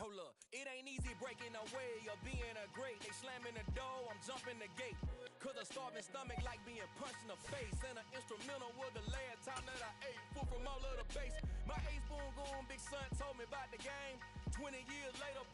Hold up, it ain't easy breaking away or being a great. They slamming the door, I'm jumping the gate. Cause a starving stomach like being punched in the face. And an instrumental was the last time that I ate. Full from all of the bass. My ace boom goon, big son told me about the game. 20 years later,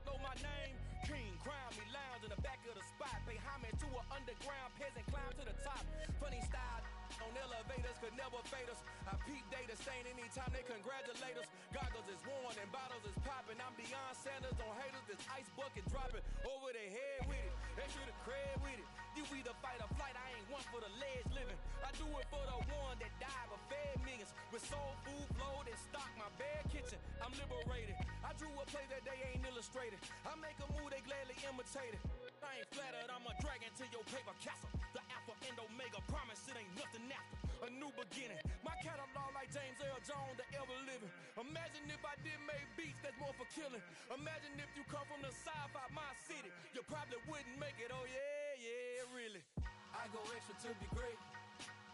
know my name. King, crown me, lounge in the back of the spot. Pay homage to an underground peasant, climb to the top. Funny style on elevators could never fade us. I peep data stain anytime they congratulate us. Goggles is worn and bottles is popping. I'm beyond Sanders on haters, this ice bucket dropping over their head with it. They should have cred with it. You either fight or flight, I ain't one for the ledge living. I do it for the one that died but fed millions. With soul food flowed and stock my bad kitchen. I'm liberated. I drew a play that they ain't illustrated. I make a move, they gladly imitate it. I ain't flattered, I'm a dragon to your paper castle. The Alpha and Omega, promise it ain't nothing after. A new beginning. My catalog like James Earl Jones, the ever living. Imagine if I did make beats that's more for killing. Imagine if you come from the sci-fi, my city. You probably wouldn't make it, oh yeah, really. I go extra to be great.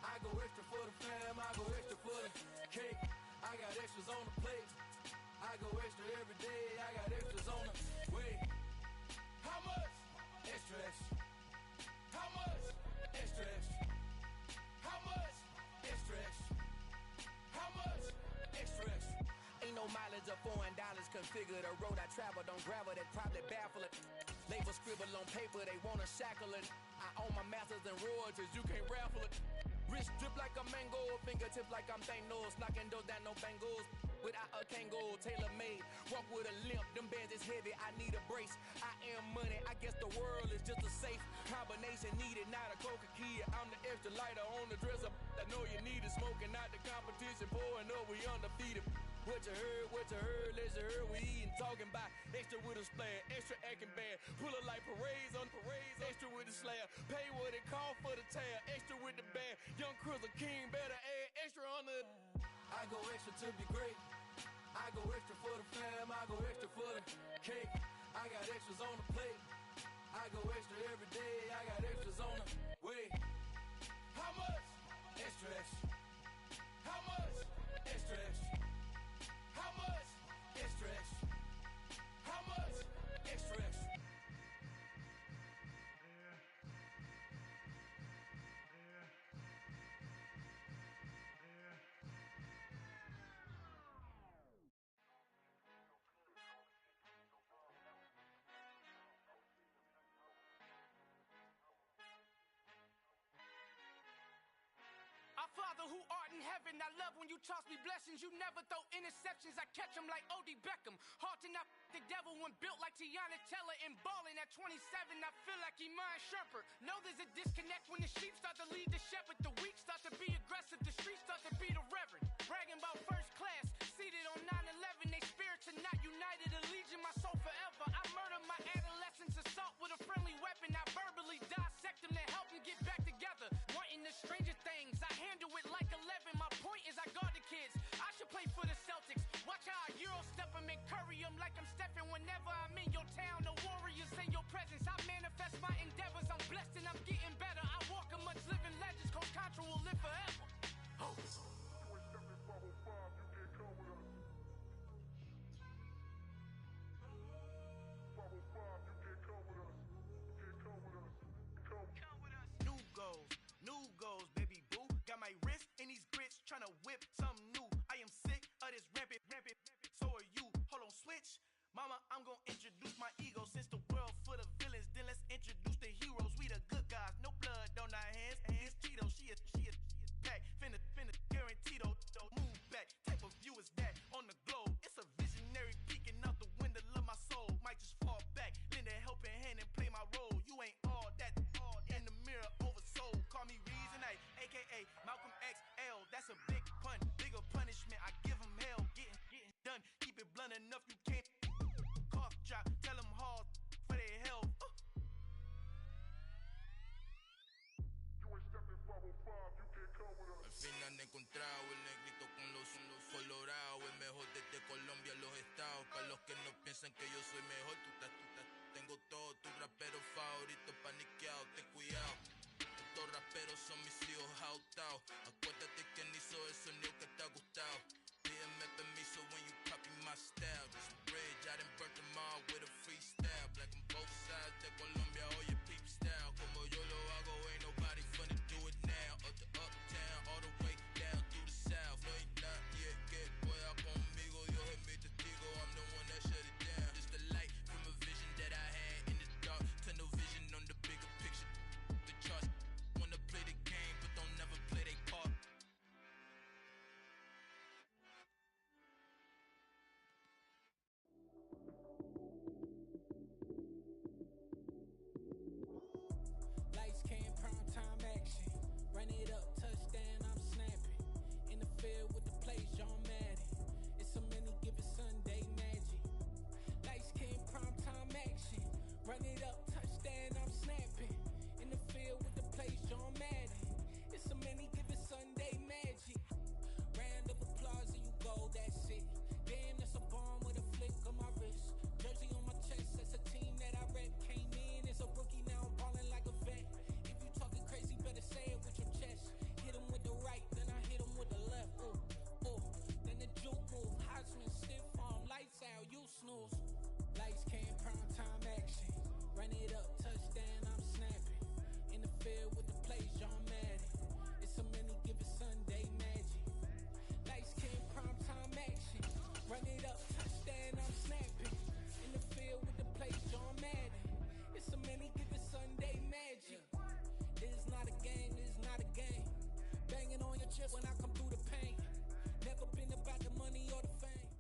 I go extra for the fam, I go extra for the cake. I got extras on the plate. I go extra every day, I got extras on the way. How much? Extra, extra. How much? Extra, extra. How much? Extra, extra. How much? Extra, extra. Ain't no mileage or $4 configure the road I travel. Don't gravel that probably baffle it. Label scribble on paper, they wanna shackle it. I own my masters and royalties, you can't raffle it. Wrist drip like a mango, fingertip like I'm Thanos. Knocking those down, no bangles. Without a Kango, tailor-made. Walk with a limp, them bands is heavy, I need a brace. I am money, I guess the world is just a safe combination needed, not a coca key. I'm the extra lighter on the dresser. I know you need it, smoking out the competition, pouring up, we undefeated. What you heard, let's heard, we eating, talking about extra with a splash, extra acting bad. Pull it like parades on parades, extra with the slab. Pay what it cost for the tab, extra with the band. Young Chris, a king, better add extra on the. I go extra to be great. I go extra for the fam, I go extra for the cake. I got extras on the plate. I go extra every day, I got extras on the way. How much? Extra, extra. How much? Extra, extra. How much? Extra, extra. How much? Extra, extra. Our Father who art in heaven, I love when you toss me blessings. You never throw interceptions, I catch them like O.D. Beckham. Hard to not the devil when built like Tiana Teller and balling at 27, I feel like Iman Shumpert. Know there's a disconnect when the sheep start to lead the shepherd. The weak start to be aggressive, the streets start to be the reverend. Bragging about first class, seated on 9/11. They spirits are not united, allegiance my soul forever. I murder my adolescence, assault with a friendly weapon. I verbally dissect them to help them get back together. Wanting the stranger things, I handle it like 11. My point is I guard the kids. I should play for the Celtics. Watch how I Euro step them and curry them like I'm Stephen. Whenever I'm in your town, the Warriors in your presence. I manifest my endeavors. I'm blessed and I'm getting better. I walk amongst living legends. Coach Contra will live forever. Oh. New goals, baby boo. Got my wrist in these grits, tryna whip something new. I am sick of this rampant. So are you. Hold on, switch. Mama, I'm gonna introduce my ego. Since the world full of villains, then let's introduce the heroes. We the good guys, no blood on our hands. It's Tito, she is pack. Finna guaranteed, move back. Type of view is that on the globe? It's a visionary peeking out the window of my soul. Might just fall back, lend a helping hand and play my role. You ain't all that, all in the mirror oversold. Call me Reasonite, aka Malcolm XL. That's a big pun, bigger punishment. I give him hell, getting done. Keep it blunt enough, you can't. Cough drop, tell them hard for their health. Al fin han encontrado el negrito con los colorados, el mejor desde Colombia a los estados. Para los que no piensan que yo soy mejor, tengo todo, tus raperos favoritos paniqueados, ten cuidado. Estos raperos son mis hijos adoptados. Acuérdate quién hizo el sonido que te ha gustado. Pídeme permiso when you copy my style. Just a bridge, I done burnt Run it up, touchdown, I'm snapping. In the field with the plays, John Madden. It's so many, give it Sunday magic. Light skin, prime time action. Run it up, touchdown, I'm snapping. In the field with the plays, John Madden. It's so many, give it Sunday magic. It is not a game, it is not a game. Banging on your chest when I come through the pain. Never been about the money or the fame.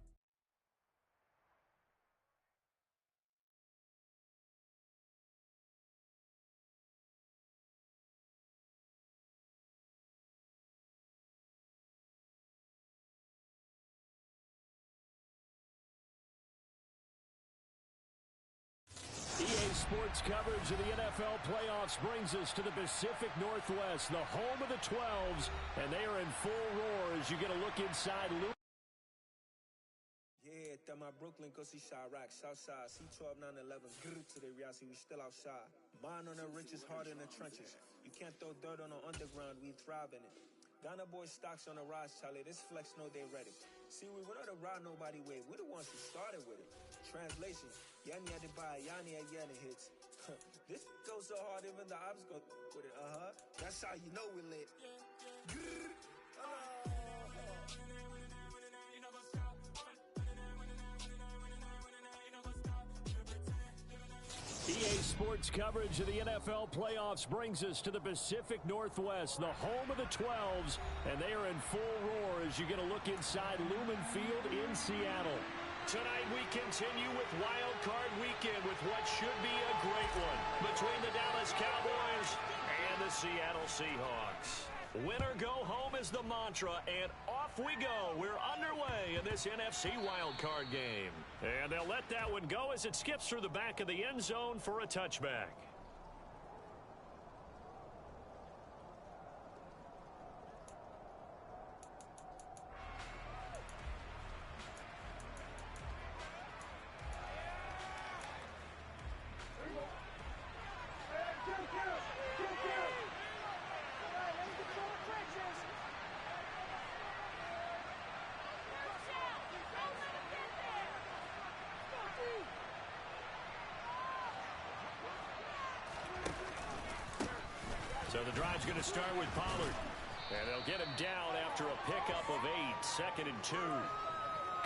EA Sports coverage of the NFL playoffs brings us to the Pacific Northwest, the home of the 12s, and they are in full roar as you get a look inside. Yeah, that my Brooklyn, go see Chirac, Southside, C12, 911, good to the reality, we still outside. Mine on the riches, hard in the trenches. You can't throw dirt on the underground, we thrive in it. Ghana boys stocks on the rise, Charlie, this flex know they ready. See, we were not to ride nobody way, we're the ones who started with it. Translation, Yanni had to buy, Yanni had Yanni hits. This goes so hard, even the ops go with it, That's how you know we lit. EA Sports coverage of the NFL playoffs brings us to the Pacific Northwest, the home of the 12s, and they are in full roar as you get a look inside Lumen Field in Seattle. Tonight we continue with Wild Card Weekend with what should be a great one between the Dallas Cowboys and the Seattle Seahawks. Win or go home is the mantra, and off we go. We're underway in this NFC Wild Card game. And they'll let that one go as it skips through the back of the end zone for a touchback. So the drive's going to start with Pollard. And they'll get him down after a pickup of 8, 2nd and 2.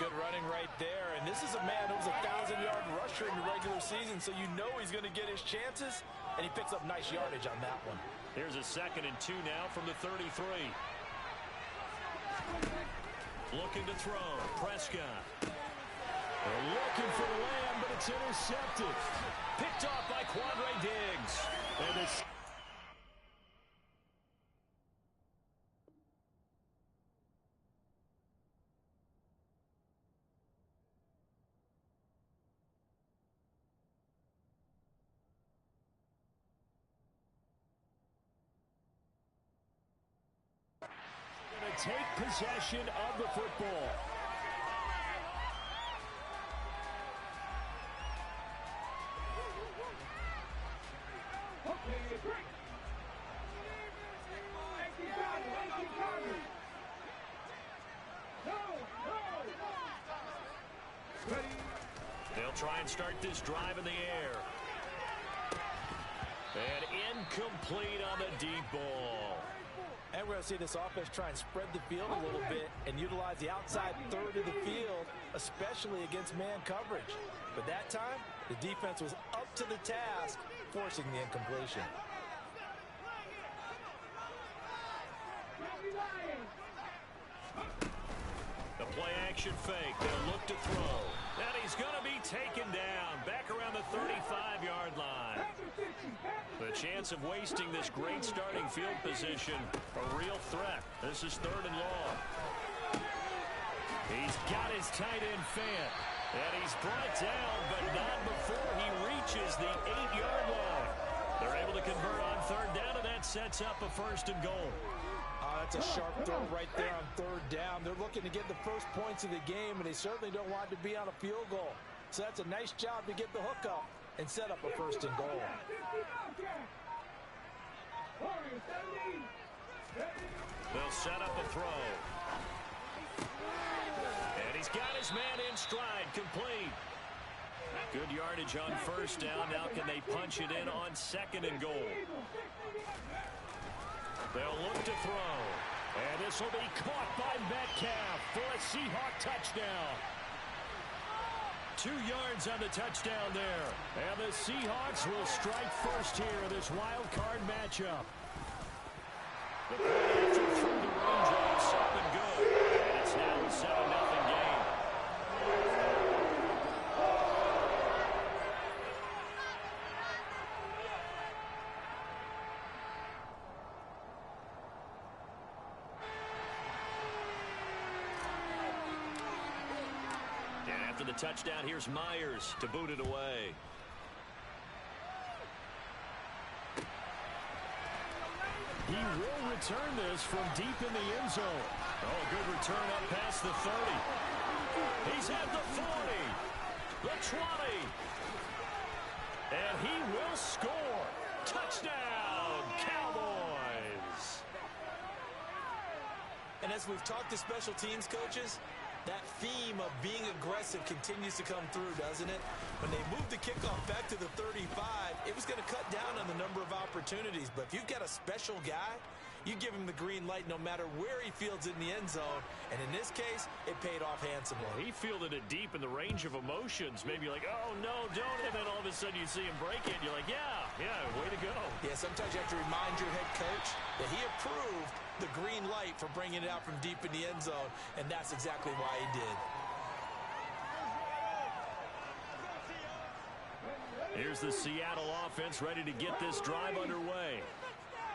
Good running right there. And this is a man who's a 1,000-yard rusher in the regular season, so you know he's going to get his chances, and he picks up nice yardage on that one. Here's a 2nd and 2 now from the 33. Looking to throw. Prescott. They're looking for Lamb, but it's intercepted. Picked off by Quandre Diggs. And it's... take possession of the football. They'll try and start this drive in the air. And incomplete on the deep ball. And we're going to see this offense try and spread the field a little bit and utilize the outside third of the field, especially against man coverage. But that time, the defense was up to the task, forcing the incompletion. The play action fake. They'll look to throw. And he's going to be taken down back around the 35-yard line. The chance of wasting this great starting field position, a real threat. This is 3rd and long. He's got his tight end Fant. And he's brought down, but not before he reaches the 8-yard line. They're able to convert on 3rd down, and that sets up a 1st and goal. That's a sharp throw right there on 3rd down. They're looking to get the first points of the game, and they certainly don't want it to be on a field goal. So that's a nice job to get the hook up and set up a 1st and goal. They'll set up a throw. And he's got his man in stride, complete. Good yardage on first down. Now can they punch it in on 2nd and goal? They'll look to throw. And this will be caught by Metcalf for a Seahawk touchdown. 2 yards on the touchdown there. And the Seahawks will strike first here in this wild card matchup. The play after through the raindrops up and good. And it's now a 7-0 game. And after the touchdown, here's Myers to boot it away. He will return this from deep in the end zone. Oh, a good return up past the 30. He's at the 40, the 20. And he will score. Touchdown, Cowboys. And as we've talked to special teams coaches, that theme of being aggressive continues to come through, doesn't it? When they moved the kickoff back to the 35, it was going to cut down on the number of opportunities. But if you've got a special guy, you give him the green light no matter where he fields it in the end zone. And in this case, it paid off handsomely. Well, he fielded it deep in the range of emotions. Maybe like, oh, no, don't. And then all of a sudden you see him break it. You're like, yeah, way to go. Yeah, sometimes you have to remind your head coach that he approved the green light for bringing it out from deep in the end zone. And that's exactly why he did. Here's the Seattle offense ready to get this drive underway.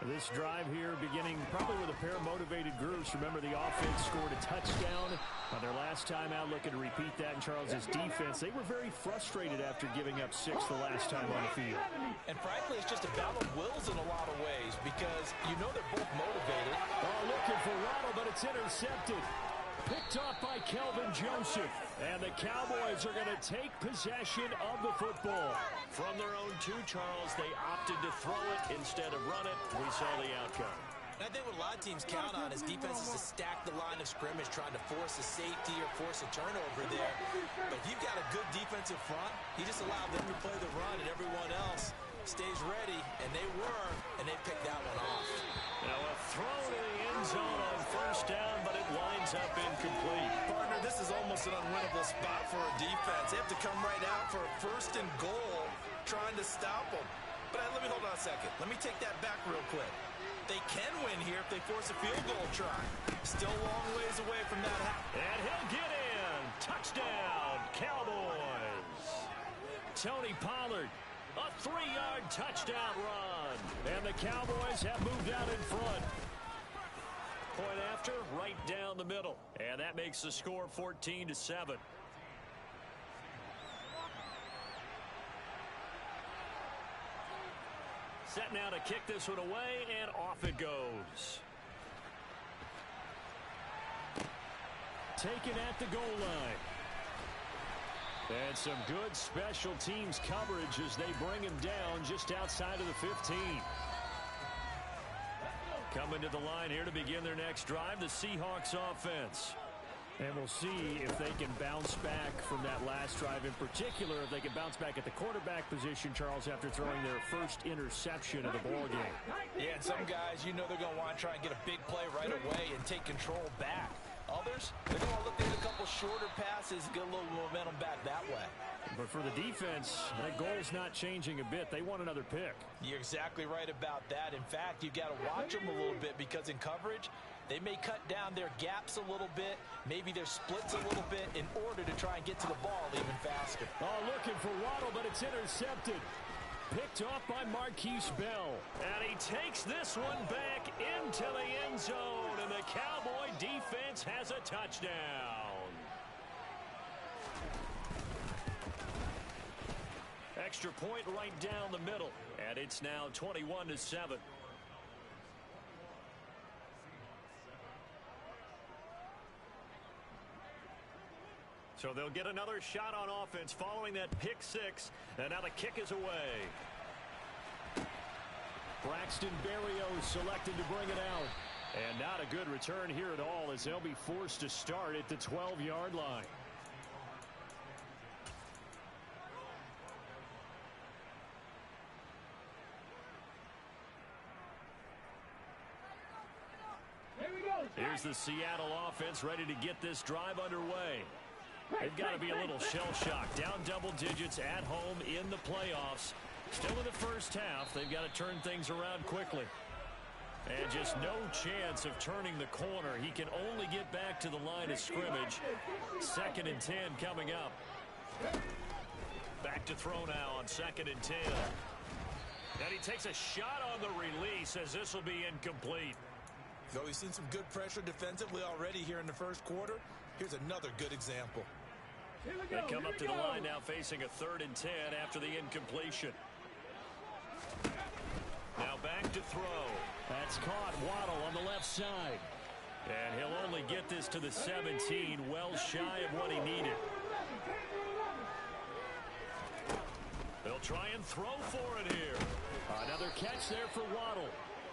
This drive here beginning probably with a pair of motivated groups. Remember, the offense scored a touchdown on their last time out. Looking to repeat that in Charles's defense. They were very frustrated after giving up 6 the last time on the field. And frankly, it's just a battle of wills in a lot of ways because you know they're both motivated. Oh, looking for Waddle, but it's intercepted. Picked off by Kelvin Joseph. And the Cowboys are going to take possession of the football. From their own 2, Charles, they opted to throw it instead of run it. We saw the outcome. And I think what a lot of teams count on is defenses to stack the line of scrimmage, trying to force a safety or force a turnover there. But if you've got a good defensive front, you just allow them to play the run and everyone else stays ready, and they were, and they picked that one off. Now a throw to the end zone on first down, but it winds up incomplete. Partner, this is almost an unwinnable spot for a defense. They have to come right out for a 1st and goal, trying to stop them. But let me hold on a second. Let me take that back real quick. They can win here if they force a field goal try. Still a long ways away from that. And he'll get in. Touchdown, Cowboys. Tony Pollard. A 3-yard touchdown run. And the Cowboys have moved out in front. Point after, right down the middle. And that makes the score 14-7. Set now to kick this one away, and off it goes. Taken at the goal line. And some good special teams coverage as they bring him down just outside of the 15. Coming to the line here to begin their next drive, the Seahawks offense. And we'll see if they can bounce back from that last drive in particular, if they can bounce back at the quarterback position, Charles, after throwing their first interception of the ballgame. Yeah, and some guys, you know they're going to want to try and get a big play right away and take control back. Others, they're going to look at a couple shorter passes, get a little momentum back that way. But for the defense, that goal's not changing a bit. They want another pick. You're exactly right about that. In fact, you've got to watch them a little bit because in coverage, they may cut down their gaps a little bit, maybe their splits a little bit in order to try and get to the ball even faster. Oh, looking for Waddle, but it's intercepted. Picked off by Marquise Bell. And he takes this one back into the end zone. And the Cowboy defense has a touchdown. Extra point right down the middle. And it's now 21-7. So they'll get another shot on offense following that pick 6. And now the kick is away. Braxton Berrios selected to bring it out. And not a good return here at all as they'll be forced to start at the 12-yard line. Here's the Seattle offense ready to get this drive underway. They've got to be a little shell-shocked. Down double digits at home in the playoffs. Still in the first half. They've got to turn things around quickly. And just no chance of turning the corner. He can only get back to the line of scrimmage. 2nd and 10 coming up. Back to throw now on 2nd and 10. And he takes a shot on the release as this will be incomplete. Though we've seen some good pressure defensively already here in the first quarter, here's another good example. They come up to the line now facing a 3rd and 10 after the incompletion. Now back to throw. That's caught. Waddle on the left side. And he'll only get this to the 17, well shy of what he needed. They'll try and throw for it here. Another catch there for Waddle.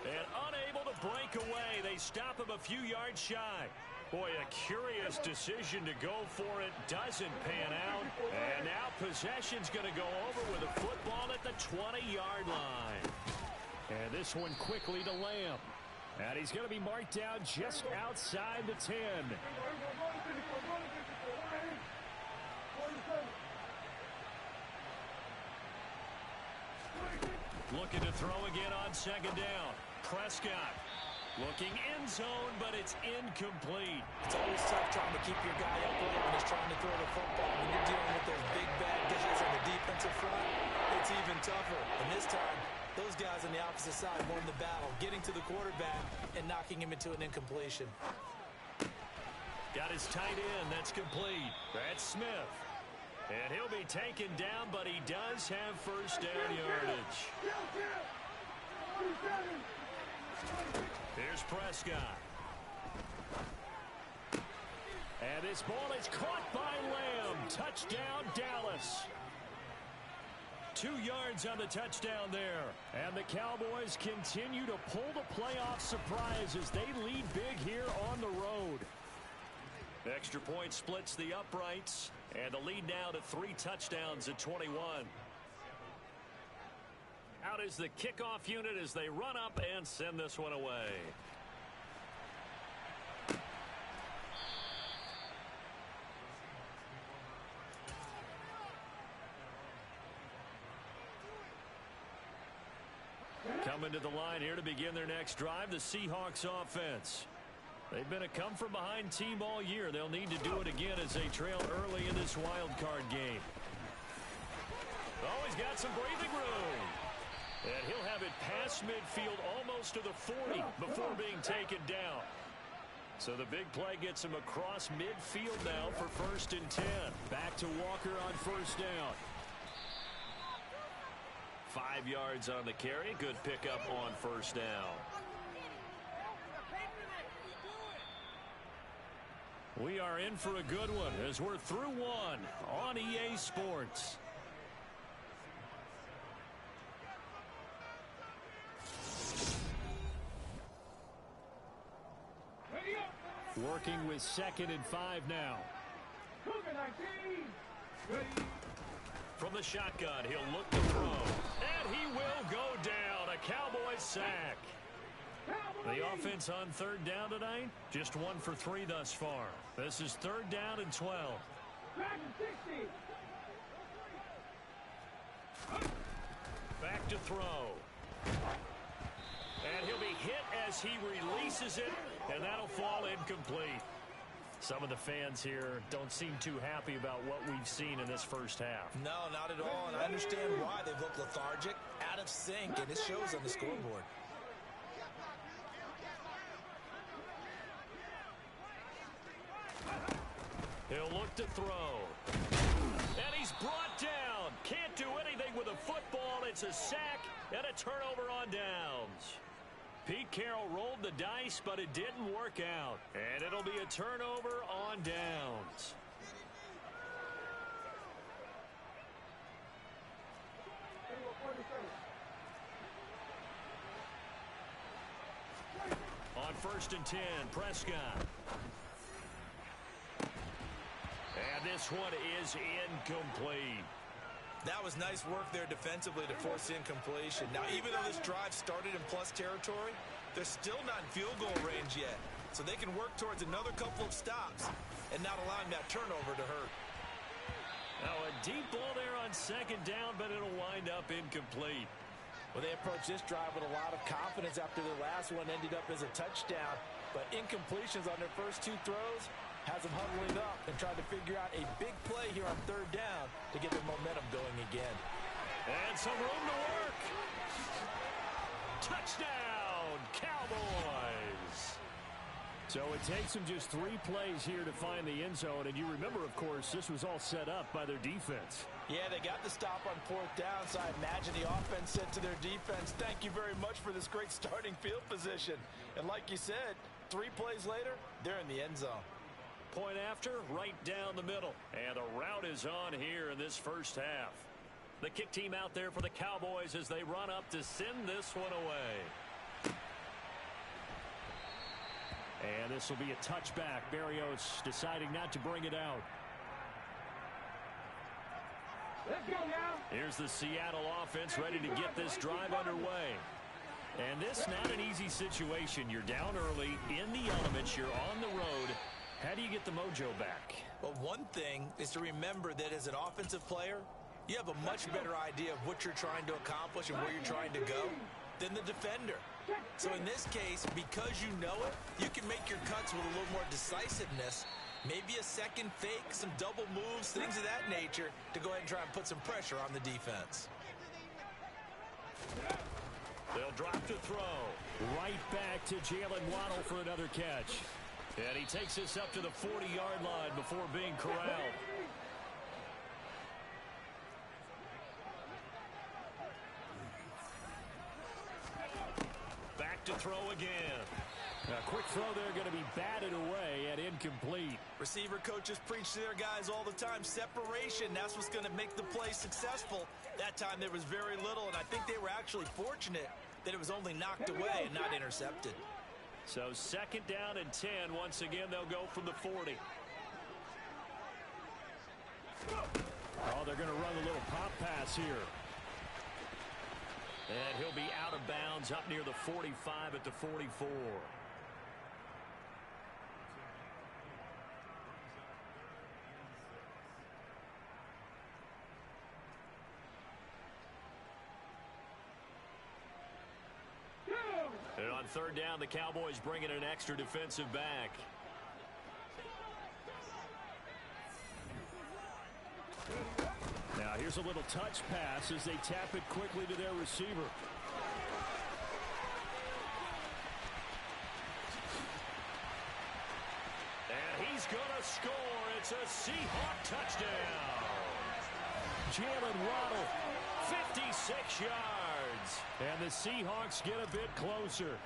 And unable to break away. They stop him a few yards shy. Boy, a curious decision to go for it. Doesn't pan out. And now possession's going to go over with a football at the 20-yard line. And this one quickly to Lamb. And he's going to be marked down just outside the 10. Looking to throw again on 2nd down. Prescott looking end zone, but it's incomplete. It's always tough trying to keep your guy upright when he's trying to throw the football. When you're dealing with those big bad guys on the defensive front, it's even tougher. And this time, those guys on the opposite side won the battle, getting to the quarterback and knocking him into an incompletion. Got his tight end. That's complete. That's Smith. And he'll be taken down, but he does have first down yardage. Here's Prescott. And this ball is caught by Lamb. Touchdown, Dallas. 2 yards on the touchdown there. And the Cowboys continue to pull the playoff surprise as they lead big here on the road. Extra point splits the uprights. And the lead now to 3 touchdowns at 21. Out is the kickoff unit as they run up and send this one away. Coming to the line here to begin their next drive, the Seahawks offense. They've been a come-from-behind team all year. They'll need to do it again as they trail early in this wild card game. Oh, he's got some breathing room. And he'll have it past midfield almost to the 40 before being taken down. So the big play gets him across midfield now for 1st and 10. Back to Walker on 1st down. 5 yards on the carry. Good pickup on 1st down. We are in for a good one as we're through one on EA Sports. Working with 2nd and 5 now. From the shotgun, he'll look to throw. And he will go down. A Cowboys sack. The offense on 3rd down tonight, just 1 for 3 thus far. This is 3rd down and 12. Back to throw. And he'll be hit as he releases it, and that'll fall incomplete. Some of the fans here don't seem too happy about what we've seen in this first half. No, not at all, and I understand why. They've looked lethargic, out of sync, and it shows on the scoreboard. He'll look to throw. And he's brought down. Can't do anything with a football. It's a sack and a turnover on downs. Pete Carroll rolled the dice, but it didn't work out. And it'll be a turnover on downs. On 1st and 10, Prescott. And this one is incomplete. That was nice work there defensively to force the incompletion. Now, even though this drive started in plus territory, they're still not in field goal range yet. so they can work towards another couple of stops and not allowing that turnover to hurt. Now a deep ball there on second down, but it'll wind up incomplete. Well, they approached this drive with a lot of confidence after their last one ended up as a touchdown, but incompletions on their first two throws has them huddling up and trying to figure out a big play here on third down to get their momentum going again. And some room to work. Touchdown, Cowboys. So it takes them just 3 plays here to find the end zone. And you remember, of course, this was all set up by their defense. Yeah, they got the stop on fourth down, so I imagine the offense said to their defense, thank you very much for this great starting field position. And like you said, 3 plays later, they're in the end zone. Point after, right down the middle. And the route is on here in this first half. The kick team out there for the Cowboys as they run up to send this one away. And this will be a touchback. Berrios deciding not to bring it out. Let's go now. Here's the Seattle offense ready to get this drive underway. And this not an easy situation. You're down early, in the elements, you're on the road. How do you get the mojo back? Well, one thing is to remember that as an offensive player, you have a much better idea of what you're trying to accomplish and where you're trying to go than the defender. So in this case, because you know it, you can make your cuts with a little more decisiveness. Maybe a second fake, some double moves, things of that nature to go ahead and try and put some pressure on the defense. They'll drop to throw. Right back to Jalen Waddle for another catch. And he takes this up to the 40-yard line before being corralled. Back to throw again. A quick throw there going to be batted away and incomplete. Receiver coaches preach to their guys all the time. Separation, that's what's going to make the play successful. That time there was very little, and I think they were actually fortunate that it was only knocked away and not intercepted. So second down and 10. Once again, they'll go from the 40. Oh, they're going to run a little pop pass here. And he'll be out of bounds up near the 45 at the 44. And on third down, the Cowboys bring in an extra defensive back. Now here's a little touch pass as they tap it quickly to their receiver. And he's going to score. It's a Seahawk touchdown. Jalen Waddle, 56 yards. And the Seahawks get a bit closer.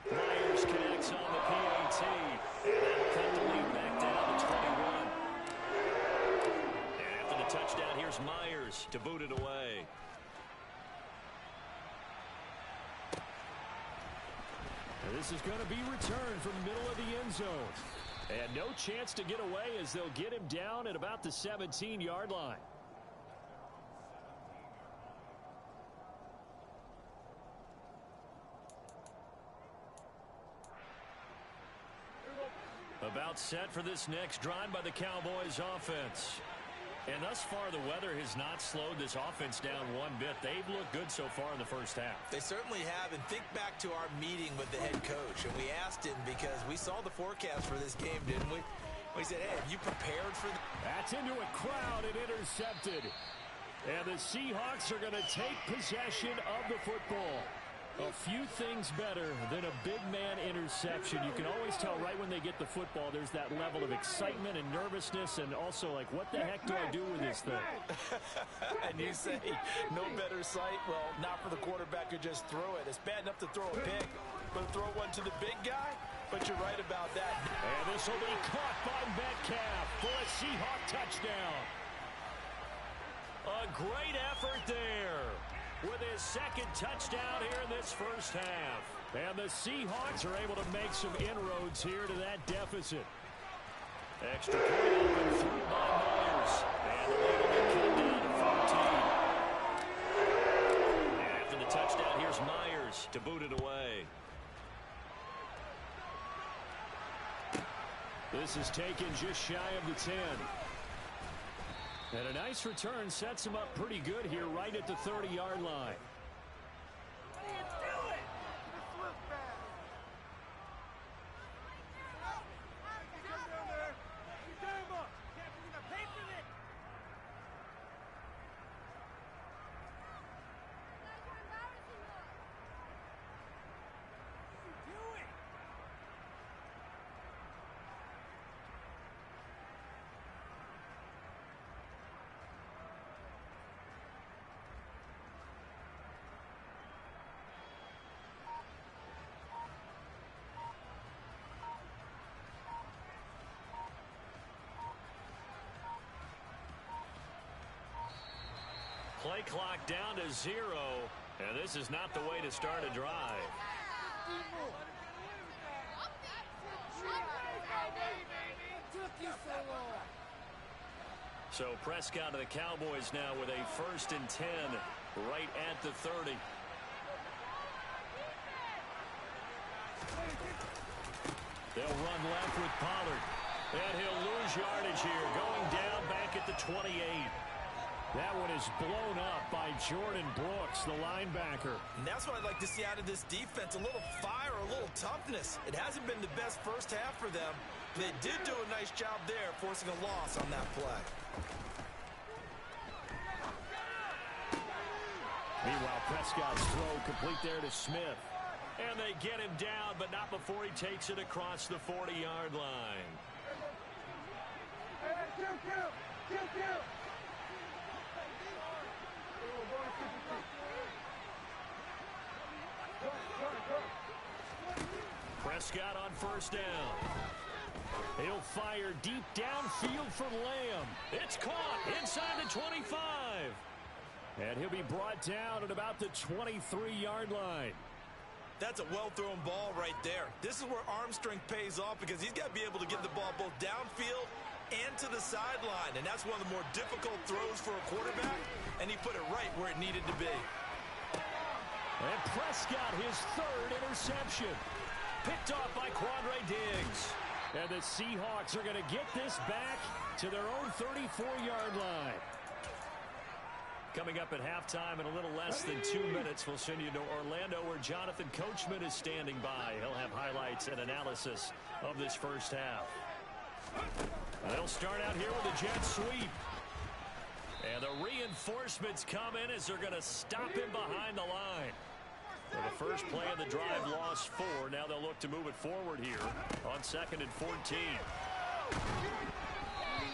Myers connects on the PAT. And that'll cut the lead back down to 21. And after the touchdown, here's Myers to boot it away. And this is going to be returned from the middle of the end zone. And no chance to get away as they'll get him down at about the 17-yard line. About set for this next drive by the Cowboys offense. And thus far, the weather has not slowed this offense down one bit. They've looked good so far in the first half. They certainly have. And think back to our meeting with the head coach. And we asked him because we saw the forecast for this game, didn't we? We said, hey, have you prepared for that? That's into a crowd and intercepted. And the Seahawks are going to take possession of the football. A few things better than a big man interception. You can always tell right when they get the football, there's that level of excitement and nervousness and also like, what the heck do I do with this thing? And you say, no better sight? Well, not for the quarterback who just throw it. It's bad enough to throw a pick, but throw one to the big guy? But you're right about that. And this will be caught by Metcalf for a Seahawk touchdown. A great effort there with his second touchdown here in this first half. And the Seahawks are able to make some inroads here to that deficit. Extra point open through by Myers. And the lead will be cut down to 14. Myers to boot it away. This is taken just shy of the 10. And a nice return sets him up pretty good here right at the 30-yard line. Play clock down to 0, and this is not the way to start a drive. So Prescott of the Cowboys now with a 1st and 10 right at the 30. They'll run left with Pollard, and he'll lose yardage here, going down back at the 28. That one is blown up by Jordan Brooks, the linebacker. And that's what I'd like to see out of this defense, a little fire, a little toughness. It hasn't been the best first half for them. They did do a nice job there, forcing a loss on that play. Meanwhile, Prescott's throw complete there to Smith. And they get him down, but not before he takes it across the 40-yard line. Prescott on 1st down. He'll fire deep downfield for Lamb. It's caught inside the 25. And he'll be brought down at about the 23-yard line. That's a well-thrown ball right there. This is where arm strength pays off because he's got to be able to get the ball both downfield and to the sideline. And that's one of the more difficult throws for a quarterback. And he put it right where it needed to be. And Prescott, his 3rd interception. Picked off by Quandre Diggs. And the Seahawks are going to get this back to their own 34-yard line. Coming up at halftime in a little less than 2 minutes, we'll send you to Orlando where Jonathan Coachman is standing by. He'll have highlights and analysis of this first half. And they'll start out here with a jet sweep. And the reinforcements come in as they're going to stop him behind the line. Well, the first play of the drive lost 4. Now they'll look to move it forward here on 2nd and 14.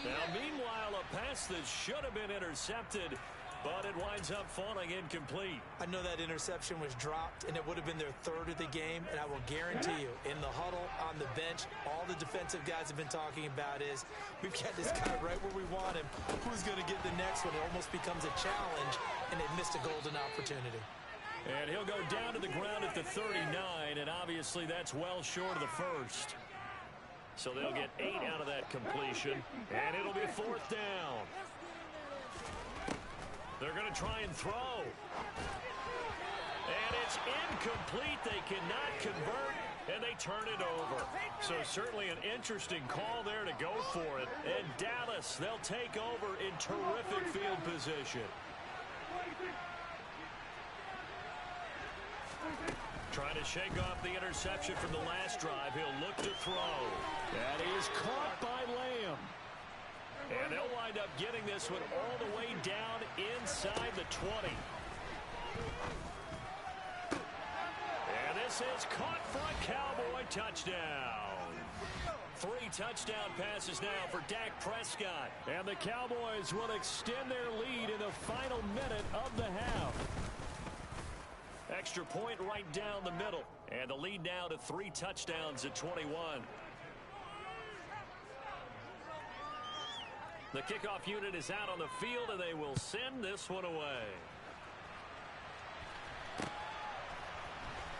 Now, meanwhile, a pass that should have been intercepted, but it winds up falling incomplete. I know that interception was dropped, and it would have been their 3rd of the game, and I will guarantee you, in the huddle, on the bench, all the defensive guys have been talking about is, we've got this guy right where we want him. Who's going to get the next one? It almost becomes a challenge, and they've missed a golden opportunity. And he'll go down to the ground at the 39, and obviously that's well short of the 1st. So they'll get 8 out of that completion, and it'll be 4th down. They're going to try and throw. And it's incomplete. They cannot convert, and they turn it over. So certainly an interesting call there to go for it. And Dallas, they'll take over in terrific field position. Trying to shake off the interception from the last drive. He'll look to throw. That is caught by Lamb. And they'll wind up getting this one all the way down inside the 20. And this is caught for a Cowboy touchdown. 3 touchdown passes now for Dak Prescott. And the Cowboys will extend their lead in the final minute of the half. Extra point right down the middle. And the lead now to 3 touchdowns at 21. The kickoff unit is out on the field, and they will send this one away.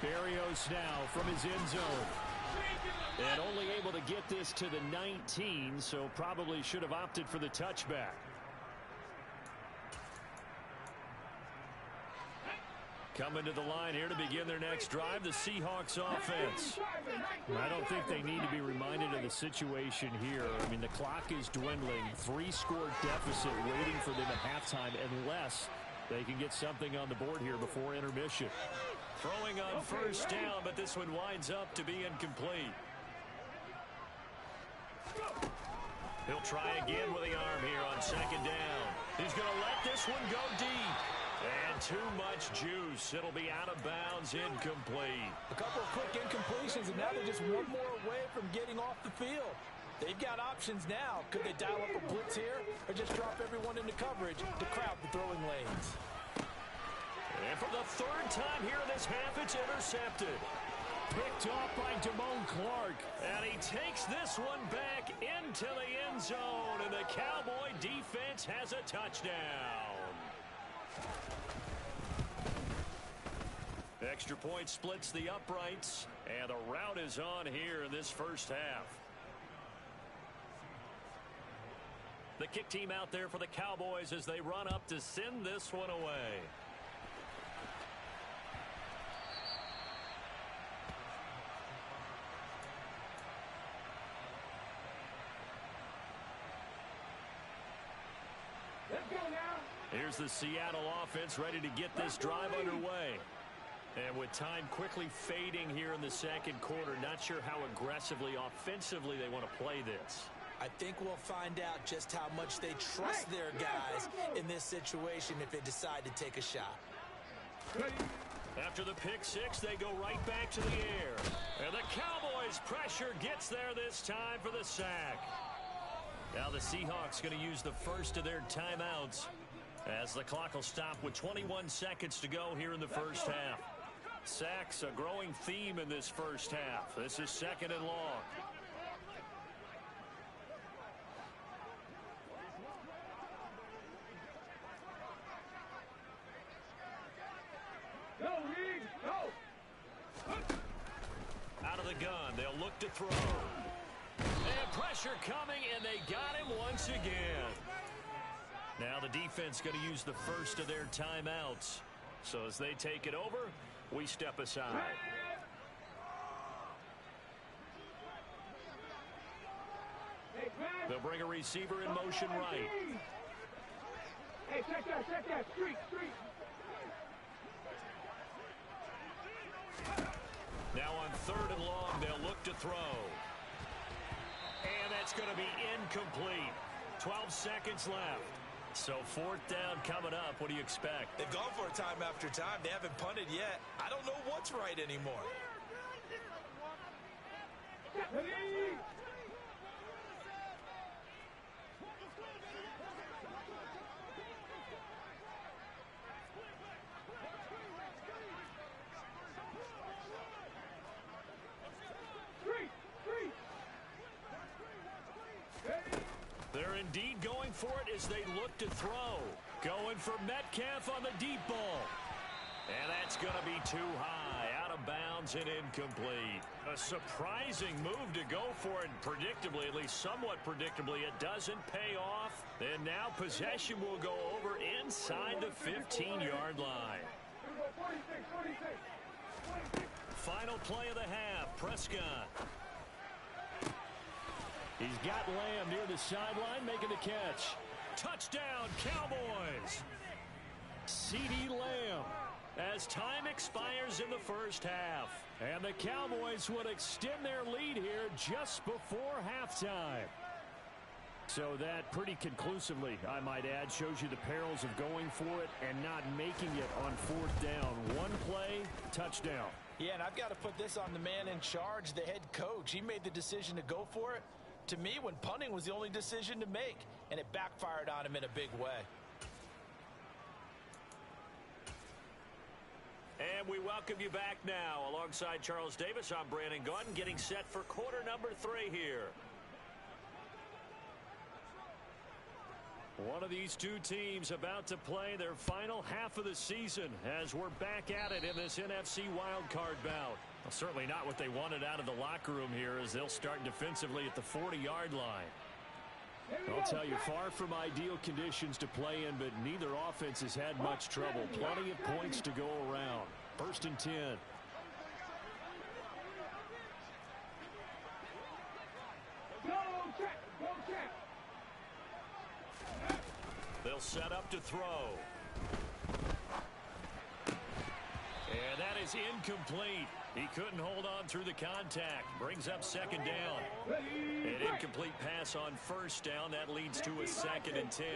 Berrios now from his end zone. And only able to get this to the 19, so probably should have opted for the touchback. Coming to the line here to begin their next drive, the Seahawks offense. I don't think they need to be reminded of the situation here. I mean, the clock is dwindling. 3-score deficit waiting for them at halftime unless they can get something on the board here before intermission. Throwing on first down, but this one winds up to be incomplete. He'll try again with the arm here on second down. He's going to let this one go deep. And too much juice. It'll be out of bounds, incomplete. A couple of quick incompletions, and now they're just one more away from getting off the field. They've got options now. Could they dial up a blitz here or just drop everyone into coverage to crowd the throwing lanes? And for the third time here in this half, it's intercepted. Picked off by Damone Clark. And he takes this one back into the end zone. And the Cowboy defense has a touchdown. Extra point splits the uprights. And the route is on here in this first half. The kick team out there for the Cowboys as they run up to send this one away. Here's the Seattle offense ready to get this drive underway. And with time quickly fading here in the second quarter, not sure how aggressively, offensively they want to play this. I think we'll find out just how much they trust their guys in this situation if they decide to take a shot. After the pick six, they go right back to the air. And the Cowboys' pressure gets there this time for the sack. Now the Seahawks going to use the first of their timeouts as the clock will stop with 21 seconds to go here in the first half. Sacks a growing theme in this first half. This is second and long. Out of the gun, they'll look to throw. And pressure coming, and they got him once again. Now the defense going to use the first of their timeouts. So as they take it over, we step aside. They'll bring a receiver in motion right. Hey, check that, street. Now on third and long, they'll look to throw. And that's going to be incomplete. 12 seconds left. So fourth down coming up. What do you expect? They've gone for it time after time. They haven't punted yet. I don't know what's right anymore. They're indeed going for it as they look to throw. Going for Metcalf on the deep ball. And that's going to be too high. Out of bounds and incomplete. A surprising move to go for it. Predictably, at least somewhat predictably, it doesn't pay off. And now possession will go over inside the 15-yard line. Final play of the half. Prescott. He's got Lamb near the sideline making the catch. Touchdown, Cowboys. CeeDee Lamb as time expires in the first half. And the Cowboys would extend their lead here just before halftime. So that pretty conclusively, I might add, shows you the perils of going for it and not making it on fourth down. One play, touchdown. Yeah, and I've got to put this on the man in charge, the head coach. He made the decision to go for it. To me, when punting was the only decision to make, and it backfired on him in a big way. And we welcome you back now. Alongside Charles Davis, I'm Brandon Gaudin, getting set for quarter number 3 here. One of these two teams about to play their final half of the season as we're back at it in this NFC wildcard bout. Well, certainly not what they wanted out of the locker room here as they'll start defensively at the 40-yard line. I'll tell you, far from ideal conditions to play in, but neither offense has had much trouble. Plenty of points to go around. 1st and 10. They'll set up to throw. And that is incomplete. He couldn't hold on through the contact. Brings up 2nd down. An incomplete pass on 1st down. That leads to a 2nd and 10.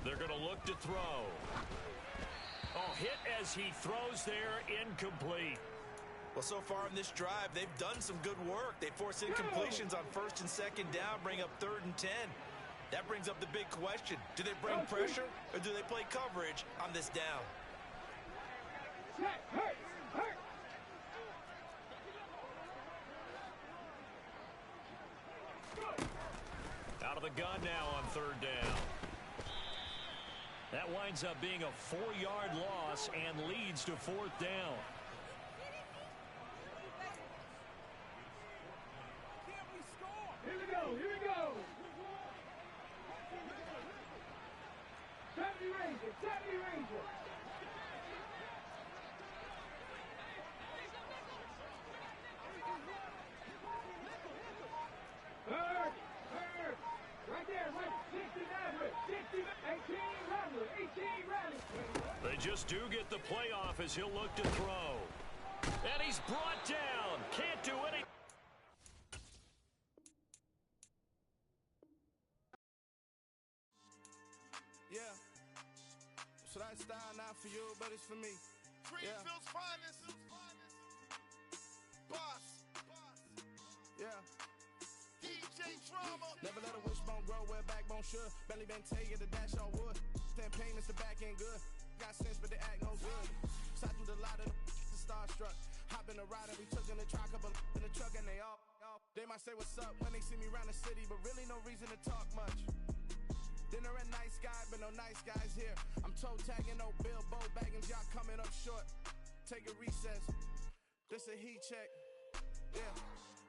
They're going to look to throw. Oh, hit as he throws there, incomplete. Well, so far in this drive, they've done some good work. They force incompletions on 1st and 2nd down, bring up 3rd and 10. That brings up the big question. Do they bring pressure or do they play coverage on this down? Out of the gun now on 3rd down. That winds up being a 4-yard loss and leads to 4th down. Here we go, here we go. 70 Ranger, 70 Ranger. Hurt. Right there, right, 60, 18, rally. They just do get the playoff as he'll look to throw. And he's brought down. Can't do anything. Yeah. So that style not for you, but it's for me. Greenfield's finest. Boss. Yeah. DJ Drama. Never let a wishbone grow where backbone should. Belly been take it, the dash on wood. 10 payments, the back end good. Got sense, but they act no good. Side through the lot of the starstruck. Hop in the ride and we took in the truck, couple in the truck, and they all. They might say what's up when they see me around the city, but really no reason to talk much. Dinner and nice guy, but no nice guys here. I'm toe tagging, no Bilbo baggins, y'all coming up short. Take a recess. This a heat check. Yeah.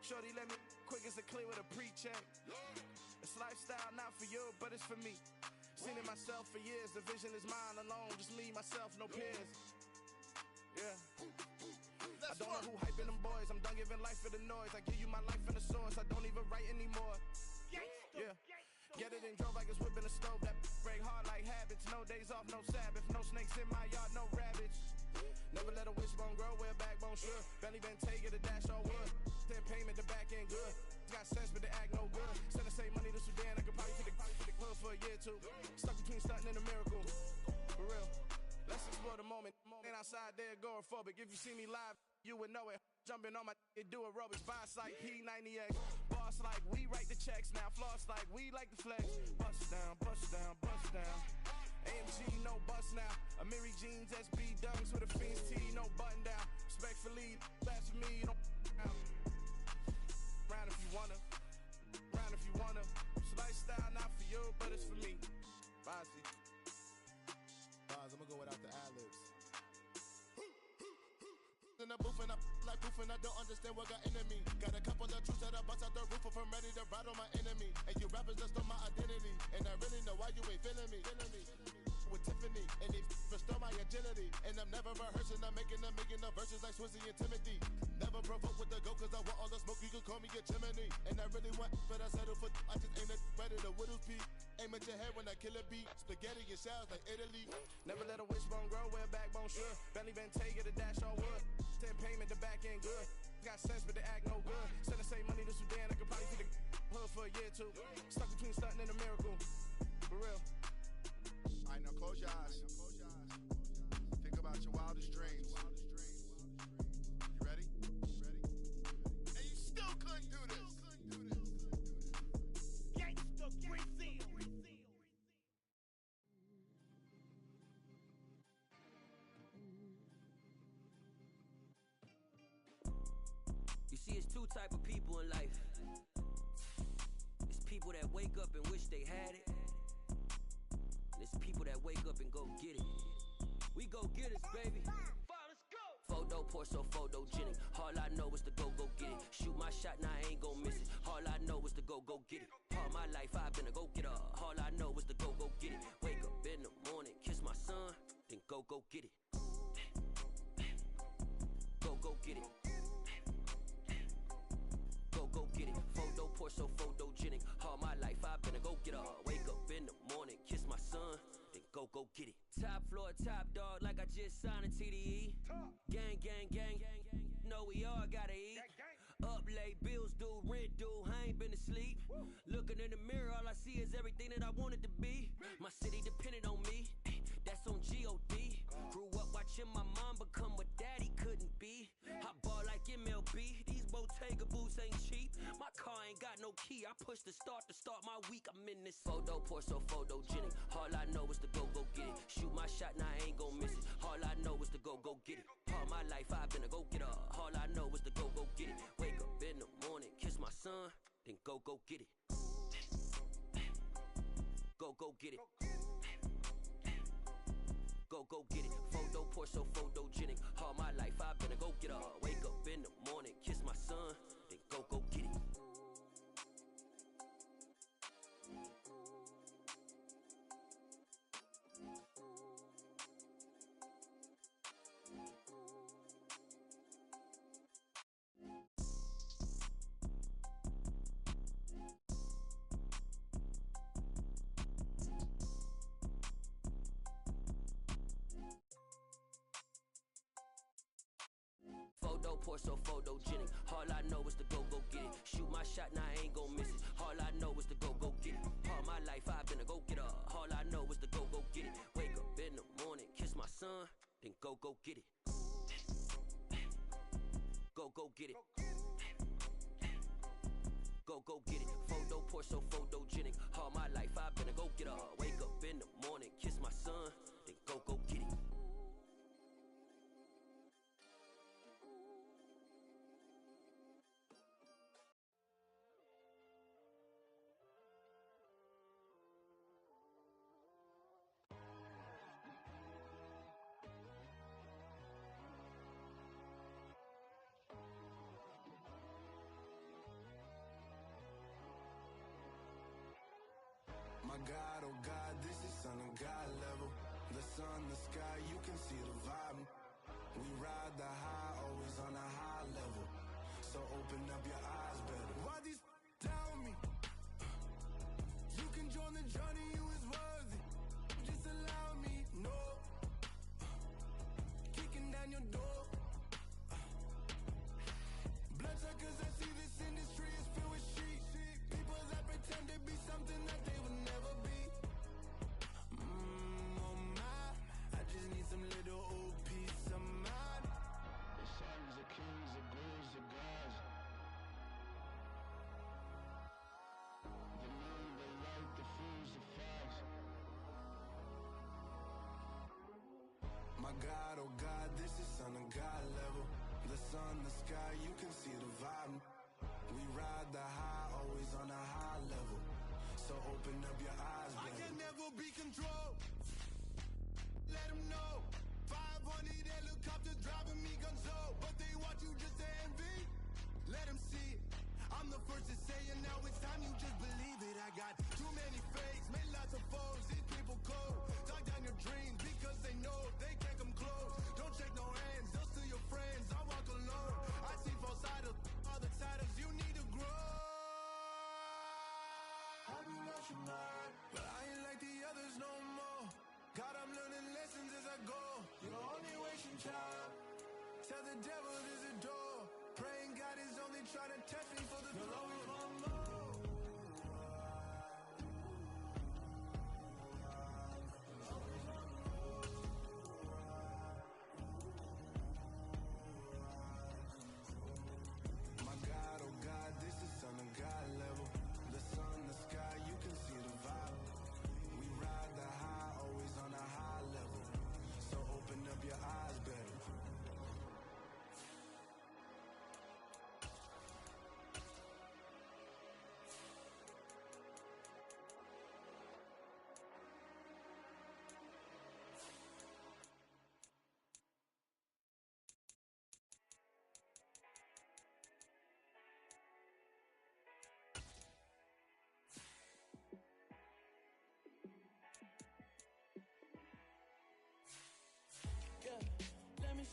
Shorty let me quick as a clear with a pre-check. It's lifestyle not for you, but it's for me. Seen it myself for years. The vision is mine alone. Just me, myself, no peers. Yeah. I don't know who hyping them boys. I'm done giving life for the noise. I give you my life in the source. I don't even write anymore. Yeah. Get it and drove like it's whipping a stove. That break hard like habits. No days off, no Sabbath. No snakes in my yard, no rabbits. Never let a wishbone grow where backbone should. Belly been take it, the dash all wood. 10 payment, the back end good. Got sense, but they act no good. Send the same money to Sudan. I could probably take the hood for a year or two. Stuck between stunting and a miracle. For real. Let's explore the moment. Ain't outside there agoraphobic. If you see me live, you would know it. Jumping on my do aerobics. Boss like P90X. Boss like we write the checks now. Floss like we like the flex. Bust down, bust down, bust down. AMG, no bust now. Amiri jeans, SB dunks with a Fiends tee, no button down. Respectfully, that's for me, don't round if you wanna. Round if you wanna. It's lifestyle not for you, but it's for me. Bossy. Bars, I'ma go without the ad-libs. In the booth and I like proof and I don't understand what got into me. Got a couple of truths that I bust out the roof if I'm ready to ride on my enemy. And you rappers just stole my identity, and I really know why you ain't feeling me. With Tiffany, and they restore my agility. And I'm never rehearsing, I'm making a million of verses like Swizzy and Timothy. Never provoke with the go, cause I want all the smoke, you can call me a chimney. And I really want, but I settle for, I just ain't ready to Whittles peak. Aim at your head when I kill a beat. Spaghetti and shells like Italy. Never let a wishbone grow where backbone should. Belly been take it, the dash all wood. 10 payment, the back end good. Got sense, but they act no good. Send the same money to Sudan, I could probably take the hood for a year or two. Stuck between stunting and a miracle. For real. Alright, now close your eyes. Think about your wildest dreams. You ready? And you still couldn't do this. Gangsta Brazil. You see, it's two type of people in life. It's people that wake up and wish they had it. And it's people that wake up and go, go-go-getters, baby. Photo poor, so photogenic. All I know is to go get it. Shoot my shot, now I ain't gon' miss it. All I know is to go get it. All my life I've been a go-getter. All I know is to go get it. Wake up in the morning, kiss my son, then go get it. Go get it. Go get it. Photo poor, so photogenic. All my life I've been a go-getter. Wake up in the morning, kiss my son, then go get it. Top floor, top dog, like I just signed a TDE. Gang, gang, gang, know we all gotta eat. Up late, bills due, rent due, I ain't been asleep. Looking in the mirror, all I see is everything that I wanted to be. My city depended on me, that's on G.O.D. Grew up watching my mom become what daddy couldn't be. I ball like MLB, these Bottega boots ain't cheap. My car ain't got no key, I push the start to start my week. I'm in this photo poor, so photogenic. All I know is to go get it. Shoot my shot, now I ain't gon' miss it. All I know is to go get it. All my life I've been a go-getter. All I know is to go get it. Wake up in the morning, kiss my son, then go get it. Go get it. Go get it. Photo poor, so photogenic. All my life I've been a go-getter. Wake up in the morning, kiss my son, then go get it. Photo poor, so photogenic. All I know is to go get it. Shoot my shot, now I ain't gon' miss it. All I know is to go get it. All my life I've been a go-getter. All I know is to go get it. Wake up in the morning, kiss my son, then go get it. Go get it. Go get it. Photo poor, so photogenic. All my life I've been a go-getter. Wake up in the morning, kiss my son, then go get it. My God, oh God, this is Son of God level. The sun, the sky, you can see the vibe. We ride the high, always on a high level. So open up your eyes better. Why these tell me? You can join the journey, you is worthy. Just allow me, no. Kicking down your door. Bloodsuckers, I see this industry is filled with shit. People that pretend to be something that they would never be. Oh my, I just need some little old peace of mind. The sons, the kings, the bulls, the gods. The moon, the light, the fools, the facts. My God, oh God, this is Son of God level. The sun, the sky, you can see the vibe. We ride the high, always on a high level. So open up your eyes, baby. I can never be controlled. Let them know. 500 helicopters driving me gonzo. But they watch you just to envy. Let them see it. I'm the first to say it, now it's time you just believe it. I got too many fakes, made lots of foes. These people cold. Talk down your dreams because they know they can't come close. Don't shake no hands, they'll steal your friends. I walk alone. I see false idols, other titles. You need to grow. I be lost your mind, but I ain't like the others no more. God, I'm learning lessons as I go. You're only wasting time. Tell the devil there's a door. Praying God is only trying to test me for the glory of Allah. My God, oh God, this is Son of God level. The sun, the sky, you can see the vibe. We ride the high, always on a high level. So open up your eyes better.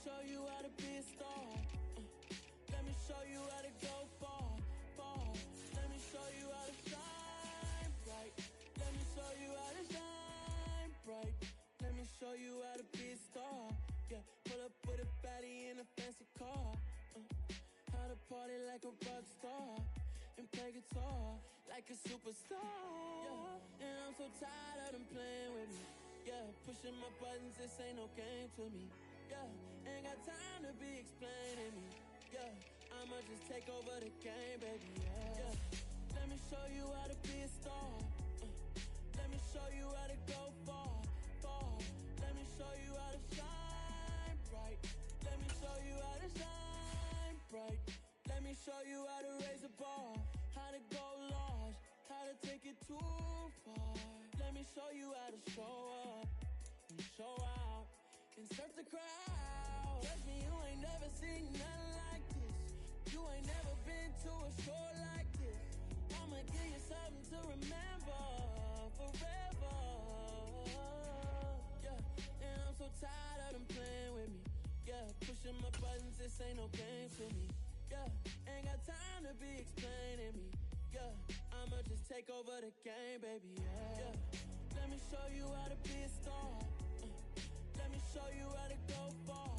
show you how to be a star. Let me show you how to go far, far. Let me show you how to shine bright. Let me show you how to shine bright. Let me show you how to be a star. Yeah, pull up with a baddie in a fancy car. How to party like a rock star and play guitar like a superstar. Yeah, and I'm so tired of them playing with me. Yeah, pushing my buttons, this ain't no game to me. Yeah, ain't got time to be explaining me. Yeah, I'ma just take over the game, baby. Yeah, let me show you how to be a star. Let me show you how to go far, far. Let me show you how to shine bright. Let me show you how to shine bright. Let me show you how to raise a bar, how to go large, how to take it too far. Let me show you how to show up and show out and surf the crowd. Trust me, you ain't never seen nothing like this. You ain't never been to a show like this. I'ma give you something to remember forever. Yeah, and I'm so tired of them playing with me. Yeah, pushing my buttons, this ain't no game to me. Yeah, ain't got time to be explaining me. Yeah, I'ma just take over the game, baby. Yeah, let me show you how to be a star. Let me show you how to go far,